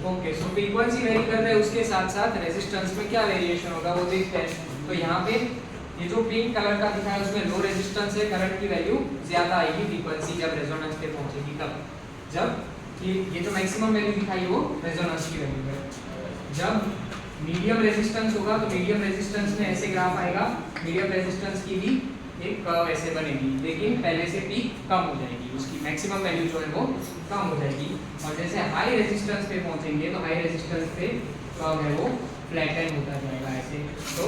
Okay, सो frequency very कर रहे हैं, उसके साथ साथ रेजिस्टेंस में क्या वेरिएशन होगा वो देखते हैं। तो यहाँ पे ये जो पिंक कलर का दिखा है उसमें लो रेजिस्टेंस है, करंट की वैल्यू ज्यादा आएगी फ्रीक्वेंसी जब रेजोनेंस पे पहुंचेगी तब। जब ये जो मैक्सिमम वैल्यू दिखाई वो रेजोनेंस की वैल्यू है। जब मीडियम रेजिस्टेंस होगा तो मीडियम रेजिस्टेंस में ऐसे ग्राफ आएगा, मीडियम रेजिस्टेंस की भी एक कर्व ऐसे बनेगी, लेकिन पहले से पीक कम हो जाएगी, उसकी मैक्सिमम वैल्यू जो है वो कम हो जाएगी। और जैसे हाई रेजिस्टेंस पे पहुंचेंगे तो हाई रेजिस्टेंस पे कर्व है वो फ्लैटन होता जाएगा ऐसे, तो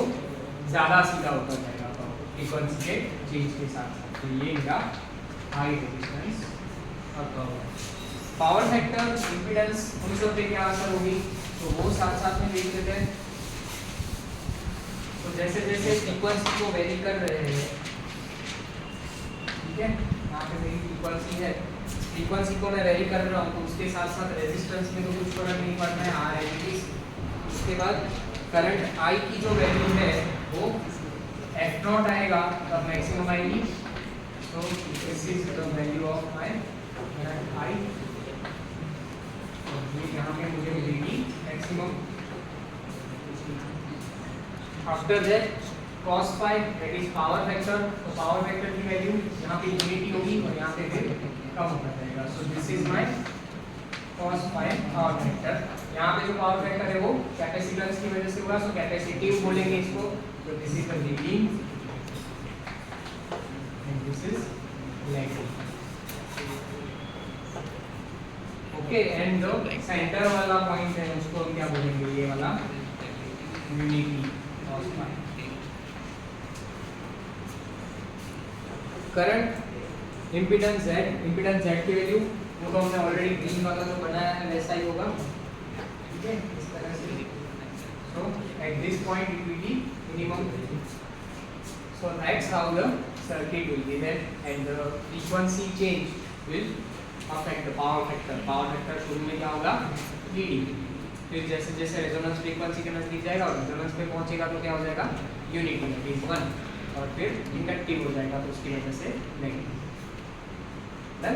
ज़्यादा सीधा होता जाएगा फ्रीक्वेंसी के चेंज के साथ साथ। तो ये इनका हाई रेजिस्टेंस का कर्व है। पावर फैक्टर, इम्पीडेंस, उन सब पे क्या असर होगी तो वो साथ साथ में देख लेते हैं। तो जैसे जैसे फ्रीक्वेंसी को वेरी कर रहे हैं, ठीक है, यहाँ पे मेरी फ्रीक्वेंसी है, फ्रीक्वेंसी को मैं वेरी कर रहा हूँ तो उसके साथ साथ रेजिस्टेंस में तो कुछ फर्क नहीं पड़ना है, आर है। उसके बाद करंट आई की जो वैल्यू है वो एफ नॉट आएगा तब मैक्सिमम आएगी। तो this is the value of my current I, ये यहाँ पे मुझे मिलेगी maximum. After that cos phi that is power factor, तो पावर फैक्टर की वैल्यू यहाँ पे यूनिटी होगी और यहाँ पे फिर कम होता जाएगा। So this is my cos phi power factor. यहाँ पे जो पावर फैक्टर है वो कैपेसिटेंस की वजह से होगा, सो कैपेसिटिव बोलेंगे इसको। तो this is the leading and this is lagging. Okay, and जो सेंटर वाला पॉइंट है उसको हम क्या बोलेंगे, ये वाला unity cos phi। Current impedance Z, impedance Z की वैल्यू वो तो हमने ऑलरेडी ग्रीन वाला जो बनाया है वैसा ही होगा, ठीक है, इस तरह से। So at this point it will be minimum, so that's how the circuit will be then and the frequency change will affect the power factor. Power factor शुरू में क्या होगा, लीडिंग, फिर जैसे जैसे रेजोनेंस फ्रीक्वेंसी के नजदीक जाएगा और रेजोनेंस पे पहुंचेगा तो क्या हो जाएगा, यूनिटी दैट इज 1, और फिर इंडक्टिव हो जाएगा तो उसकी वजह से नेगेटिव। डन।